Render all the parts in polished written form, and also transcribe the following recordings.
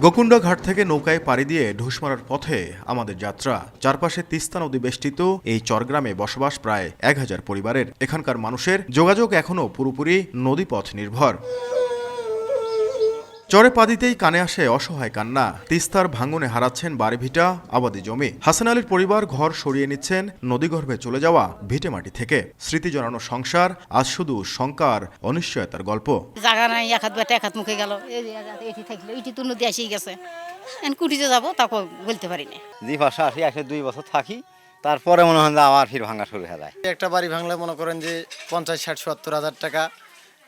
গোকুন্ডা ঘাট থেকে নৌকায় পাড়ি দিয়ে ঢুস মারার পথে আমাদের যাত্রা। চারপাশে তিস্তা নদী বেষ্টিত এই চরগ্রামে বসবাস প্রায় 1000 পরিবারের। এখানকার মানুষের যোগাযোগ এখনও পুরোপুরি নদীপথ নির্ভর। চরে পা দিতেই কানে আসে অসহায় কান্না। তিস্তার ভাঙনে হারাচ্ছেন বাড়িভিটা, আবাদি জমি। হাসান আলীর পরিবার ঘর সরিয়ে নিচ্ছেন নদীগর্ভে চলে যাওয়া ভিটেমাটি থেকে। স্মৃতি জড়ানো সংসার আজ শুধু শঙ্কার অনিশ্চয়তার গল্প। জায়গা নাই, এক হাত বেটা এক হাত মুখে গেল, এটি থাকলো এটি তো নদী এসেই গেছে। কুটিতে যাবো তারপর বলতে পারি না। যে ভাষা আসি 1-2 বছর থাকি, তারপরে মনে হয় আবার ফির ভাঙা শুরু হয়ে যায়। একটা বাড়ি ভাঙলে মনে করেন যে 50, 60, 70 হাজার টাকা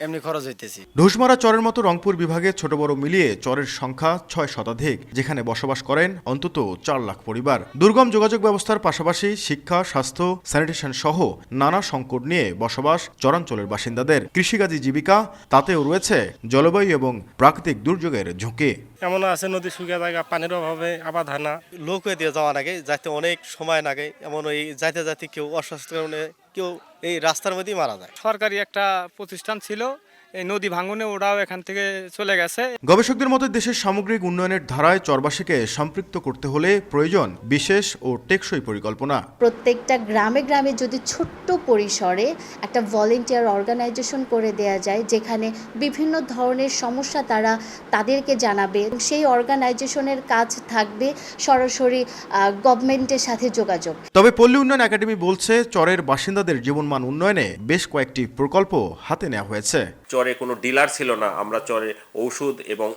এমনি খরচ হইতেছি। ঢুসমারা চরের মতো রংপুর বিভাগে ছোট বড় মিলিয়ে চরের সংখ্যা 6 শতাধিক, যেখানে বসবাস করেন অন্তত 4 লাখ পরিবার। দুর্গম যোগাযোগ ব্যবস্থার পাশাপাশি শিক্ষা, স্বাস্থ্য, স্যানিটেশন সহ নানা সংকট নিয়ে বসবাস চরাঞ্চলের বাসিন্দাদের। কৃষিকাজী জীবিকা, তাতেও রয়েছে জলবায়ু এবং প্রাকৃতিক দুর্যোগের ঝুঁকি। এমন আছে নদী শুকিয়ে জায়গা, পানির অভাবে আবাদ হয় না। লোক হয়ে দিয়ে যাওয়ার আগে যাইতে অনেক সময় লাগে, এমন ওই যাইতে যাইতে কেউ অসুস্থ কারণে কেউ এই রাস্তার মধ্যেই মারা যায়। সরকারি একটা প্রতিষ্ঠান ছিল, এই নদী ভাঙনে ওরাও এখান থেকে চলে গেছে। গবেষকদের মতে দেশের সামগ্রিক উন্নয়নের ধারায় চরবাসীকে সম্পৃক্ত করতে হলে প্রয়োজন বিশেষ ও টেকসই পরিকল্পনা। প্রত্যেকটা গ্রামে গ্রামে যদি ছোট্ট পরিসরে একটা ভলেন্টিয়ার অর্গানাইজেশন করে দেয়া যায়, যেখানে বিভিন্ন ধরনের সমস্যা তারা তাদেরকে জানাবে, সেই অর্গানাইজেশনের কাজ থাকবে সরাসরি গভর্নমেন্টের সাথে যোগাযোগ। তবে পল্লী উন্নয়ন একাডেমি বলছে চরের বাসিন্দাদের জীবনমান উন্নয়নে বেশ কয়েকটি প্রকল্প হাতে নেওয়া হয়েছে। চরে কোনো ডিলার ছিল না, আমরা চরে ঔষধ এবং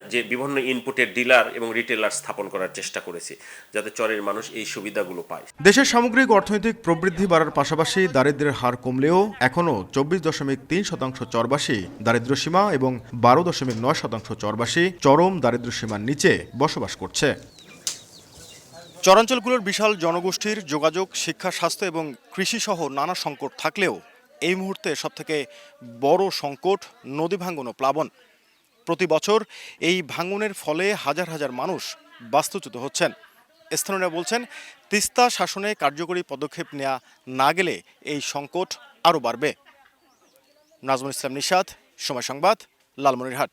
যে বিভিন্ন ইনপুটের ডিলার এবং রিটেলার স্থাপন করার চেষ্টা করেছি, যাতে চরের মানুষ এই সুবিধাগুলো পায়। দেশের সামগ্রিক অর্থনৈতিক প্রবৃদ্ধি বাড়ার পাশাপাশি দারিদ্র্যের হার কমলেও এখনও 24.3% চরবাসী দারিদ্র্যসীমা এবং 12.9% চরবাসী চরম দারিদ্র্যসীমার নিচে বসবাস করছে। চরাঞ্চলগুলোর বিশাল জনগোষ্ঠীর যোগাযোগ, শিক্ষা, স্বাস্থ্য এবং কৃষিসহ নানা সংকট থাকলেও এই মুহূর্তে সবথেকে বড় সংকট নদী ভাঙন ও প্লাবন। প্রতি বছর এই ভাঙনের ফলে হাজার হাজার মানুষ বাস্তুচ্যুত হচ্ছেন। স্থানীয়রা বলছেন, তিস্তা শাসনে কার্যকরী পদক্ষেপ নেওয়া না গেলে এই সংকট আরও বাড়বে। নাজমুল ইসলাম নিশাত, সময় সংবাদ, লালমনিরহাট।